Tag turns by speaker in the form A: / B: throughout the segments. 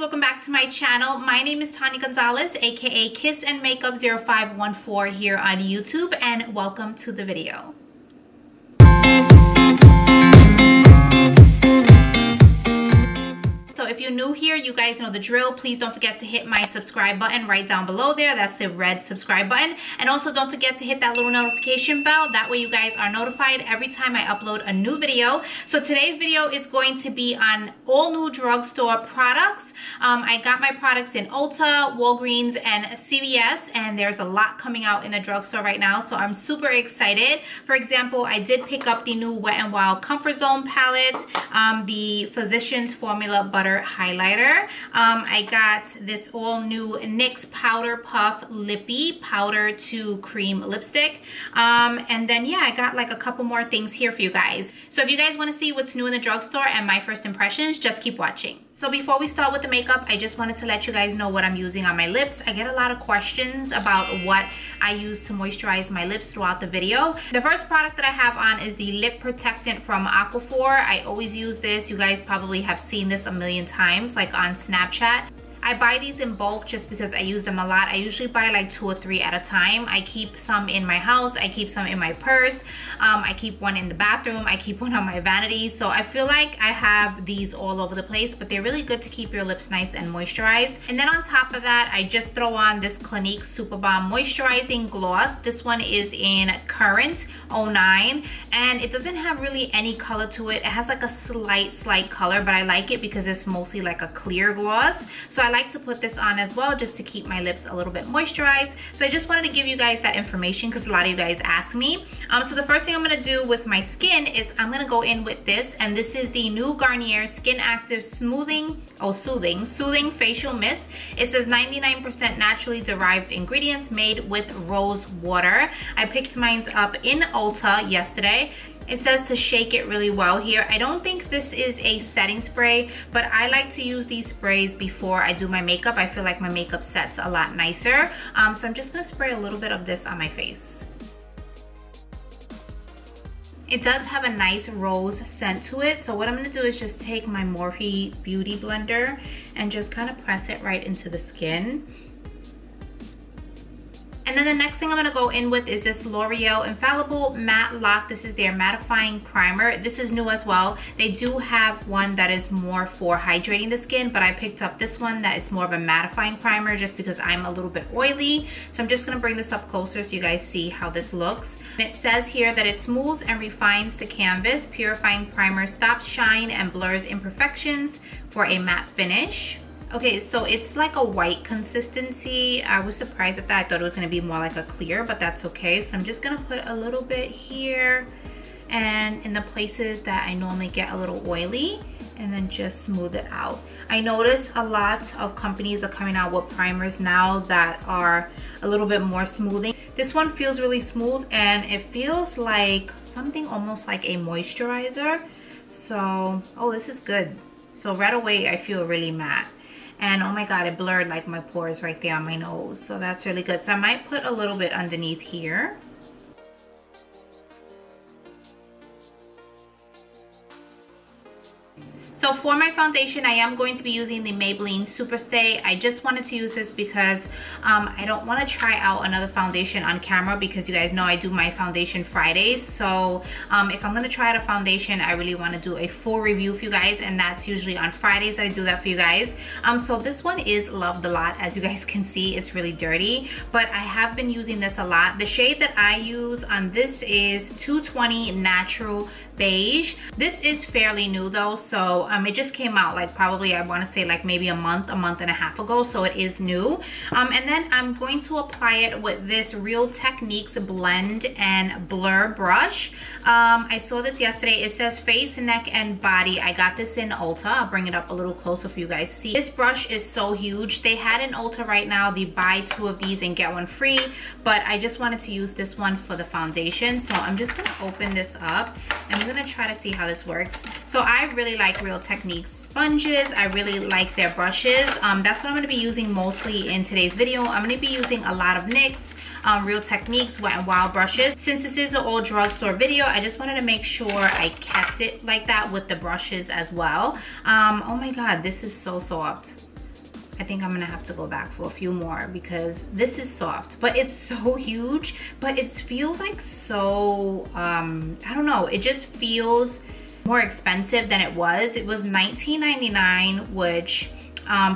A: welcome back to my channel. My name is Tanya Gonzalez, aka Kiss and Makeup 0514 here on YouTube, and welcome to the video. So if you're new here, you guys know the drill. Please don't forget to hit my subscribe button right down below there. That's the red subscribe button. And also don't forget to hit that little notification bell. That way you guys are notified every time I upload a new video. So today's video is going to be on all new drugstore products. I got my products in Ulta, Walgreens, and CVS, and there's a lot coming out in the drugstore right now. So I'm super excited. For example, I did pick up the new Wet n Wild Comfort Zone palette, the Physicians Formula Butter highlighter. I got this all new NYX Powder Puff Lippie powder to cream lipstick. And then yeah, I got like a couple more things here for you guys. So if you guys want to see what's new in the drugstore and my first impressions, just keep watching. So before we start with the makeup, I just wanted to let you guys know what I'm using on my lips. I get a lot of questions about what I use to moisturize my lips throughout the video. The first product that I have on is the lip protectant from Aquaphor. I always use this. You guys probably have seen this a million times, like on Snapchat. I buy these in bulk just because I use them a lot. I usually buy like 2 or 3 at a time. I keep some in my house. I keep some in my purse. I keep one in the bathroom. I keep one on my vanity. So I feel like I have these all over the place, but they're really good to keep your lips nice and moisturized. And then on top of that, I just throw on this Clinique Super Balm Moisturizing Gloss. This one is in Currant 09, and it doesn't have really any color to it. It has like a slight color, but I like it because it's mostly like a clear gloss. So I like to put this on as well just to keep my lips a little bit moisturized. So I just wanted to give you guys that information because a lot of you guys ask me. So the first thing I'm going to do with my skin is I'm going to go in with this, and this is the new Garnier Skin Active Soothing Facial Mist. It says 99% naturally derived ingredients made with rose water. I picked mine up in Ulta yesterday. It says to shake it really well here. I don't think this is a setting spray, but I like to use these sprays before I do my makeup. I feel like my makeup sets a lot nicer. So I'm just gonna spray a little bit of this on my face. It does have a nice rose scent to it. So what I'm gonna do is just take my Morphe Beauty Blender and just kind of press it right into the skin. And then the next thing I'm going to go in with is this L'Oreal Infallible Matte Lock. This is their mattifying primer. This is new as well. They do have one that is more for hydrating the skin, but I picked up this one that is more of a mattifying primer just because I'm a little bit oily. So I'm just going to bring this up closer so you guys see how this looks. And it says here that it smooths and refines the canvas. Purifying primer stops shine and blurs imperfections for a matte finish. Okay, so it's like a white consistency. I was surprised at that. I thought it was gonna be more like a clear, but that's okay. So I'm just gonna put a little bit here and in the places that I normally get a little oily, and then just smooth it out. I notice a lot of companies are coming out with primers now that are a little bit more smoothing. This one feels really smooth, and it feels like something almost like a moisturizer. So, oh, this is good. So right away, I feel really matte. And oh my god, it blurred like my pores right there on my nose. So that's really good. So I might put a little bit underneath here. So for my foundation, I am going to be using the Maybelline Superstay. I just wanted to use this because I don't want to try out another foundation on camera because you guys know I do my foundation Fridays. So if I'm going to try out a foundation, I really want to do a full review for you guys, and that's usually on Fridays. I do that for you guys. So this one is Loved a Lot. As you guys can see, it's really dirty, but I have been using this a lot. The shade that I use on this is 220 Natural Beige. This is fairly new though, so it just came out like probably I want to say like maybe a month and a half ago, so it is new. And then I'm going to apply it with this Real Techniques Blend and Blur brush. I saw this yesterday. It says face, neck, and body. I got this in Ulta. I'll bring it up a little closer for you guys to see. This brush is so huge. They had in Ulta right now the buy 2 of these and get one free, but I just wanted to use this one for the foundation. So I'm just gonna open this up and I'm gonna try to see how this works. So I really like Real Techniques sponges. I really like their brushes. That's what I'm going to be using mostly in today's video. I'm going to be using a lot of NYX, Real Techniques Wet n Wild brushes. Since this is an old drugstore video, I just wanted to make sure I kept it like that with the brushes as well. Oh my god, this is so soft. I think I'm gonna have to go back for a few more because this is soft, but it's so huge, but it feels like so, I don't know, it just feels more expensive than it was. It was $19.99, which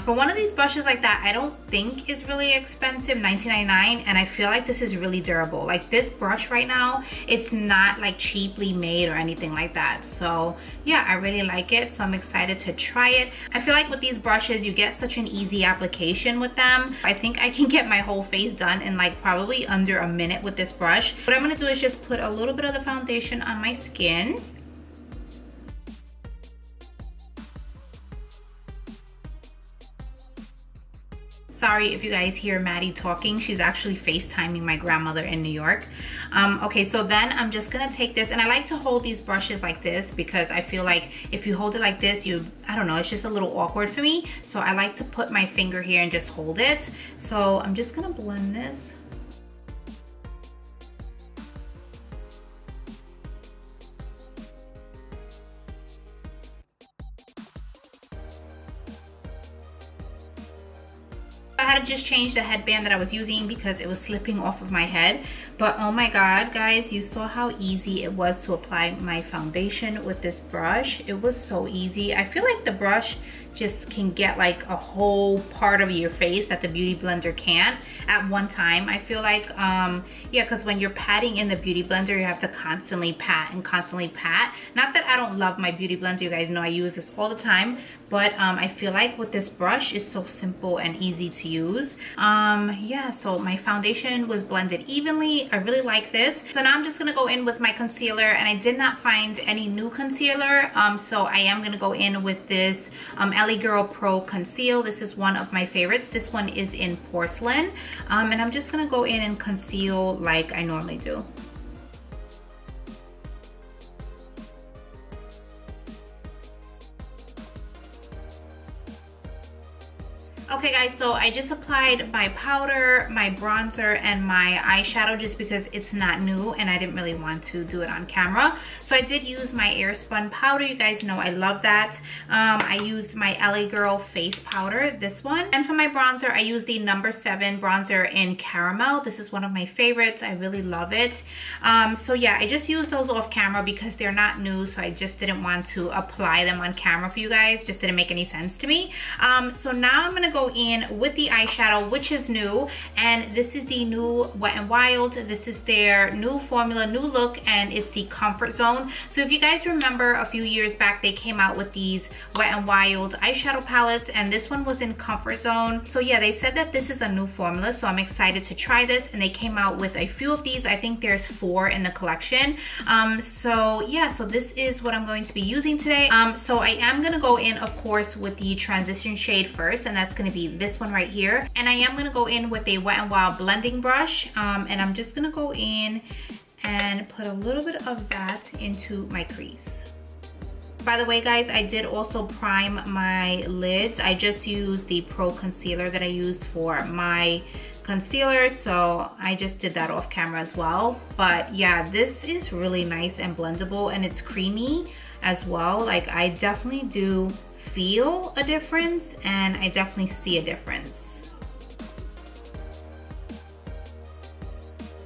A: for one of these brushes like that, I don't think is really expensive, $19.99, and I feel like this is really durable. Like this brush right now, it's not like cheaply made or anything like that. So yeah, I really like it, so I'm excited to try it. I feel like with these brushes, you get such an easy application with them. I think I can get my whole face done in like probably under a minute with this brush. What I'm gonna do is just put a little bit of the foundation on my skin. Sorry if you guys hear Maddie talking. She's actually FaceTiming my grandmother in New York. Okay, so then I'm just gonna take this, and I like to hold these brushes like this because I feel like if you hold it like this, I don't know, it's just a little awkward for me. So I like to put my finger here and just hold it. So I'm just gonna blend this. I had to just change the headband that I was using because it was slipping off of my head. But oh my god, guys, you saw how easy it was to apply my foundation with this brush. It was so easy. I feel like the brush just can get like a whole part of your face that the beauty blender can't at one time. I feel like yeah, because when you're patting in the beauty blender, you have to constantly pat and constantly pat. Not that I don't love my beauty blender, you guys know I use this all the time, but I feel like with this brush, it's so simple and easy to use. Yeah, so my foundation was blended evenly. I really like this. So now I'm just gonna go in with my concealer, and I did not find any new concealer, so I am gonna go in with this LA Girl Pro Conceal. This is one of my favorites. This one is in Porcelain, and I'm just gonna go in and conceal like I normally do. Okay guys, so I just applied my powder, my bronzer, and my eyeshadow just because it's not new and I didn't really want to do it on camera. So I did use my Airspun powder. You guys know I love that. I used my LA Girl face powder, this one. And for my bronzer, I used the No. 7 bronzer in Caramel. This is one of my favorites. I really love it. So yeah, I just used those off camera because they're not new, so I just didn't want to apply them on camera for you guys. Just didn't make any sense to me. So now I'm gonna go in with the eyeshadow, which is new, and this is the new Wet n Wild. This is their new formula, new look, and it's the Comfort Zone. So if you guys remember, a few years back they came out with these Wet n Wild eyeshadow palettes, and this one was in Comfort Zone. So yeah, they said that this is a new formula, so I'm excited to try this, and they came out with a few of these. I think there's 4 in the collection. So yeah, so this is what I'm going to be using today. So I am gonna go in, of course, with the transition shade first, and that's gonna be this one right here. And I am going to go in with a Wet n Wild blending brush, and I'm just going to go in and put a little bit of that into my crease. By the way, guys, I did also prime my lids. I just used the Pro Concealer that I used for my concealer, so I just did that off camera as well. But yeah, this is really nice and blendable, and it's creamy as well. Like, I definitely do feel a difference, and I definitely see a difference.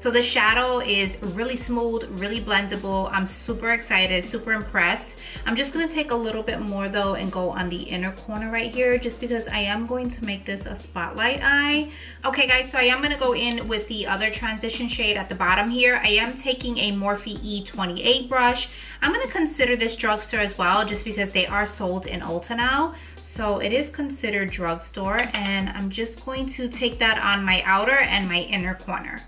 A: So the shadow is really smooth, really blendable. I'm super excited, super impressed. I'm just gonna take a little bit more though and go on the inner corner right here, just because I am going to make this a spotlight eye. Okay guys, so I am gonna go in with the other transition shade at the bottom here. I am taking a Morphe E28 brush. I'm gonna consider this Drugstore as well, just because they are sold in Ulta now. So it is considered Drugstore, and I'm just going to take that on my outer and my inner corner.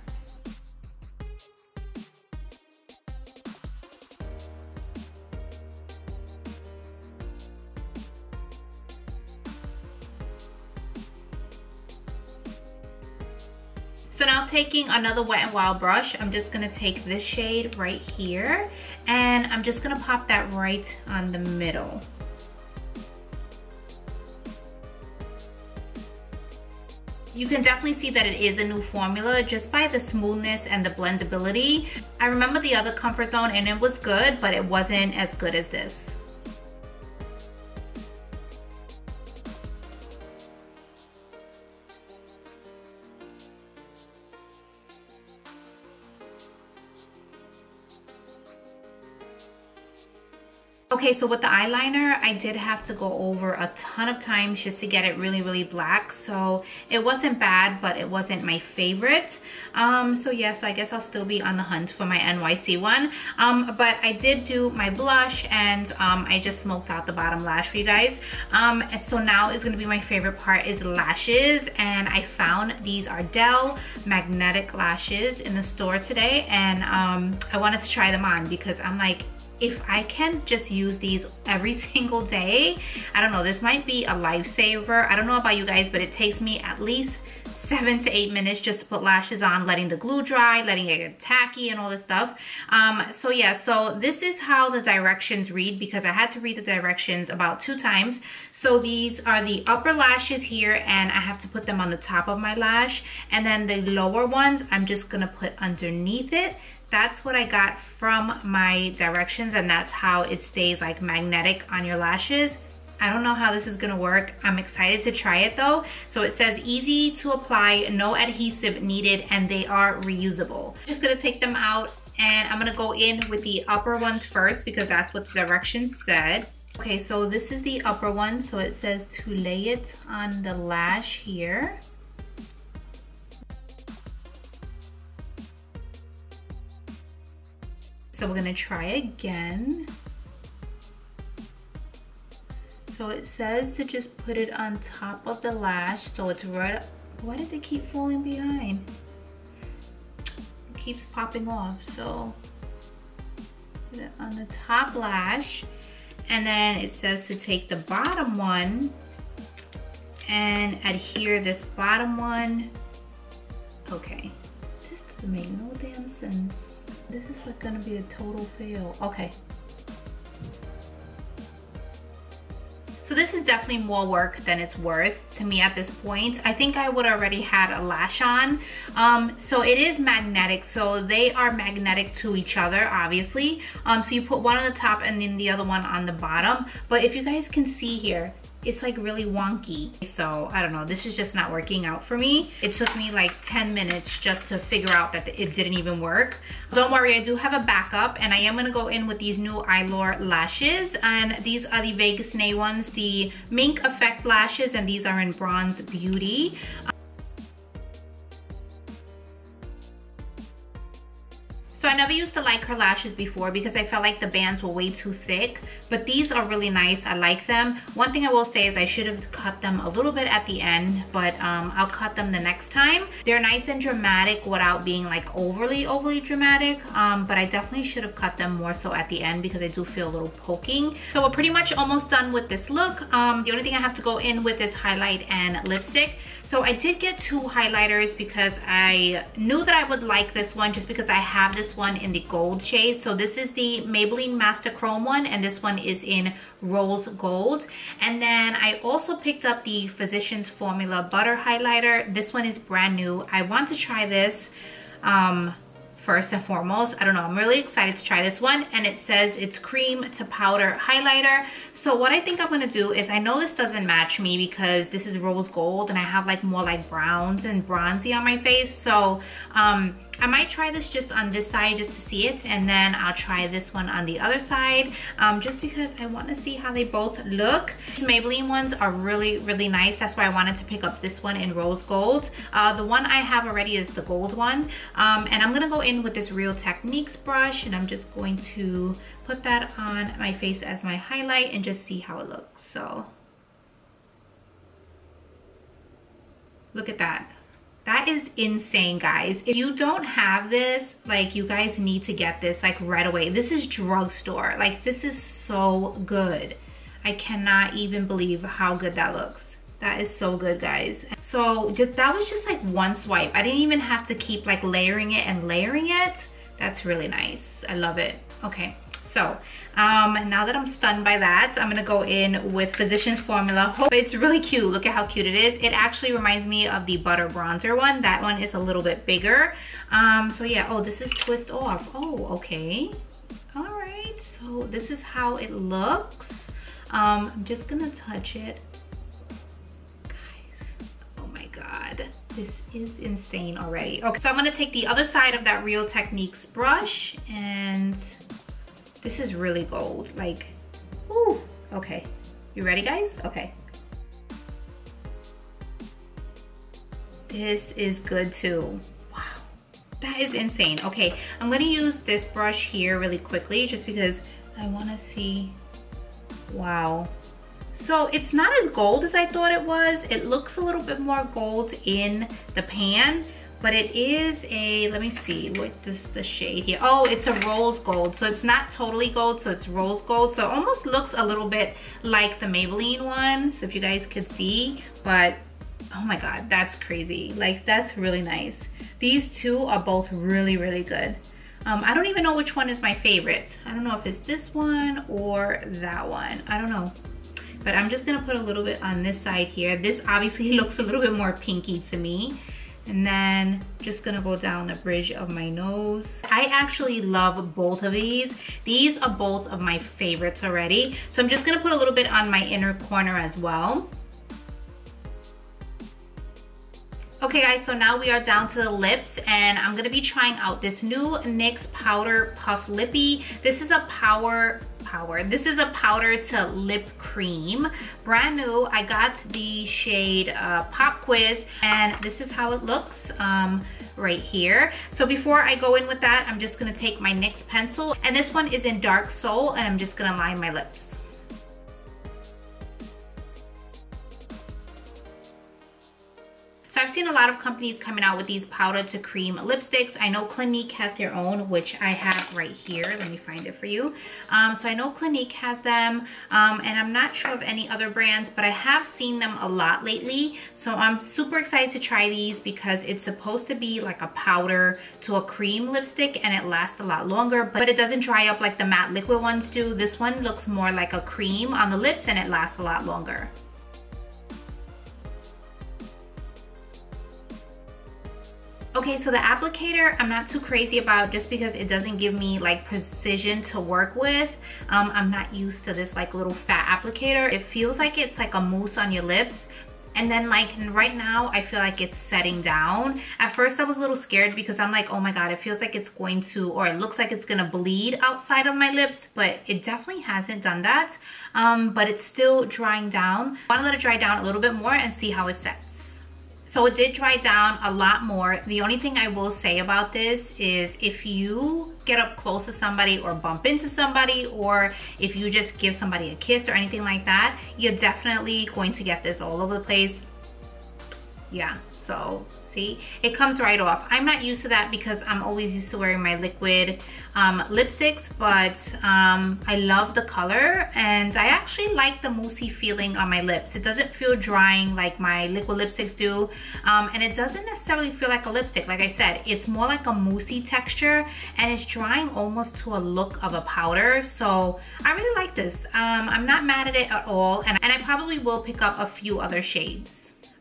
A: So now taking another Wet n Wild brush, I'm just gonna take this shade right here, and I'm just gonna pop that right on the middle. You can definitely see that it is a new formula just by the smoothness and the blendability. I remember the other Comfort Zone and it was good, but it wasn't as good as this. Okay, so with the eyeliner, I did have to go over a ton of times just to get it really, really black. So it wasn't bad, but it wasn't my favorite. So yes, I guess I'll still be on the hunt for my NYC one. But I did do my blush, and I just smoked out the bottom lash for you guys. So now is gonna be my favorite part is lashes, and I found these Ardell magnetic lashes in the store today, and I wanted to try them on because I'm like, if I can just use these every single day, I don't know, this might be a lifesaver. I don't know about you guys, but it takes me at least 7 to 8 minutes just to put lashes on, letting the glue dry, letting it get tacky and all this stuff. So yeah, so this is how the directions read, because I had to read the directions about 2 times. So these are the upper lashes here, and I have to put them on the top of my lash, and then the lower ones I'm just gonna put underneath it. That's what I got from my directions, and that's how it stays like magnetic on your lashes. I don't know how this is gonna work. I'm excited to try it though. So it says easy to apply, no adhesive needed, and they are reusable. Just gonna take them out, and I'm gonna go in with the upper ones first because that's what the directions said. Okay, so this is the upper one. So it says to lay it on the lash here. So we're gonna try again. So it says to just put it on top of the lash, so it's right. Why does it keep falling behind? It keeps popping off. So put it on the top lash, and then it says to take the bottom one and adhere this bottom one. Okay, this doesn't make no damn sense. This is like gonna be a total fail. Okay. So this is definitely more work than it's worth to me at this point. I think I would already had a lash on. So it is magnetic. So they are magnetic to each other, obviously. So you put one on the top and then the other one on the bottom. But if you guys can see here, it's like really wonky. So I don't know, this is just not working out for me. It took me like 10 minutes just to figure out that it didn't even work. Don't worry, I do have a backup, and I am gonna go in with these new EYLURE lashes, and these are the Vegas Nay ones, the Mink Effect lashes, and these are in Bronze Beauty. So I never used to like her lashes before because I felt like the bands were way too thick, but these are really nice. I like them. One thing I will say is I should have cut them a little bit at the end, but I'll cut them the next time. They're nice and dramatic without being like overly dramatic, but I definitely should have cut them more so at the end because I do feel a little poking. So we're pretty much almost done with this look. The only thing I have to go in with is highlight and lipstick. So I did get 2 highlighters because I knew that I would like this one just because I have this one in the gold shade. So this is the Maybelline Master Chrome one, and this one is in Rose Gold. And then I also picked up the Physicians Formula Butter Highlighter. This one is brand new. I want to try this first and foremost. I don't know, I'm really excited to try this one, and it says it's cream to powder highlighter. So what I think I'm gonna do is, I know this doesn't match me because this is rose gold and I have like more like browns and bronzy on my face, so I might try this just on this side just to see it, and then I'll try this one on the other side just because I want to see how they both look. These Maybelline ones are really nice. That's why I wanted to pick up this one in rose gold. The one I have already is the gold one, and I'm gonna go in with this Real Techniques brush, and I'm just going to put that on my face as my highlight and just see how it looks. So look at that. That is insane, guys. If you don't have this, like, you guys need to get this like right away. This is Drugstore. Like, this is so good. I cannot even believe how good that looks. That is so good, guys. So that was just like one swipe. I didn't even have to keep like layering it and layering it. That's really nice. I love it. Okay. So now that I'm stunned by that, I'm gonna go in with Physicians Formula. But it's really cute. Look at how cute it is. It actually reminds me of the Butter Bronzer one. That one is a little bit bigger. So yeah, oh, this is twist off. Oh, okay. All right, so this is how it looks. I'm just gonna touch it. Guys, oh my God. This is insane already. Okay, so I'm gonna take the other side of that Real Techniques brush, and this is really gold. Like, Okay, you ready guys? Okay. This is good too. Wow, that is insane. Okay, I'm gonna use this brush here really quickly just because I wanna see. Wow. So it's not as gold as I thought it was. It looks a little bit more gold in the pan, but it is a, let me see, what is the shade here? Oh, it's a rose gold. So it's not totally gold, so it's rose gold. So it almost looks a little bit like the Maybelline one. So if you guys could see, but oh my God, that's crazy. Like, that's really nice. These two are both really, really good. I don't even know which one is my favorite. I don't know if it's this one or that one. I don't know. But I'm just gonna put a little bit on this side here. This obviously looks a little bit more pinky to me. And then just gonna go down the bridge of my nose. I actually love both of these. These are both of my favorites already. So I'm just gonna put a little bit on my inner corner as well. Okay guys, so now we are down to the lips, and I'm gonna be trying out this new NYX Powder Puff Lippie. This is a this is a powder to lip cream, brand new. I got the shade Pop Quiz, and this is how it looks right here. So before I go in with that, I'm just gonna take my NYX pencil, and this one is in Dark Soul, and I'm just gonna line my lips. So I've seen a lot of companies coming out with these powder to cream lipsticks. I know Clinique has their own, which I have right here. Let me find it for you. So I know Clinique has them, and I'm not sure of any other brands, but I have seen them a lot lately. So I'm super excited to try these because it's supposed to be like a powder to a cream lipstick, and it lasts a lot longer, but it doesn't dry up like the matte liquid ones do. This one looks more like a cream on the lips, and it lasts a lot longer. Okay, so the applicator I'm not too crazy about just because it doesn't give me like precision to work with. I'm not used to this like little fat applicator. It feels like it's like a mousse on your lips. And then like right now I feel like it's setting down. At first I was a little scared because I'm like, oh my God, it feels like it's going to, or it looks like it's gonna bleed outside of my lips, but it definitely hasn't done that. But it's still drying down. I wanna let it dry down a little bit more and see how it sets. So it did dry down a lot more. The only thing I will say about this is if you get up close to somebody or bump into somebody, or if you just give somebody a kiss or anything like that, you're definitely going to get this all over the place. Yeah, so see, it comes right off. I'm not used to that because I'm always used to wearing my liquid lipsticks, but I love the color, and I actually like the moussey feeling on my lips. It doesn't feel drying like my liquid lipsticks do, and it doesn't necessarily feel like a lipstick. Like I said, it's more like a moussey texture, and it's drying almost to a look of a powder. So I really like this. I'm not mad at it at all, and I probably will pick up a few other shades.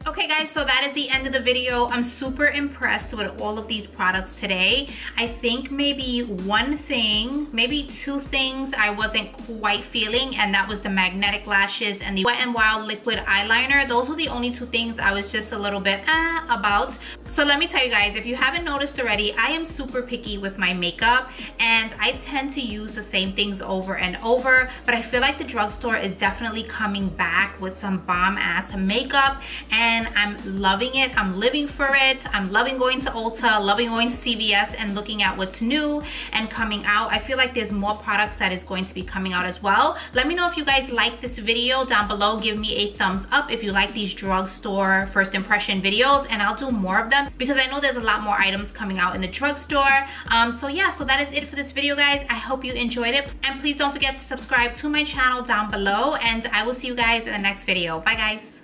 A: Okay guys, so that is the end of the video. I'm super impressed with all of these products today. I think maybe one thing, maybe two things I wasn't quite feeling, and that was the magnetic lashes and the Wet n Wild liquid eyeliner. Those were the only two things I was just a little bit about. So let me tell you guys, if you haven't noticed already, I am super picky with my makeup, and I tend to use the same things over and over, but I feel like the drugstore is definitely coming back with some bomb ass makeup, and I'm loving it. I'm living for it. I'm loving going to Ulta, loving going to CVS and looking at what's new and coming out. I feel like there's more products that is going to be coming out as well. Let me know if you guys like this video down below. Give me a thumbs up if you like these drugstore first impression videos, and I'll do more of them because I know there's a lot more items coming out in the drugstore. So yeah, so that is it for this video, guys. I hope you enjoyed it, and please don't forget to subscribe to my channel down below, and I will see you guys in the next video. Bye guys.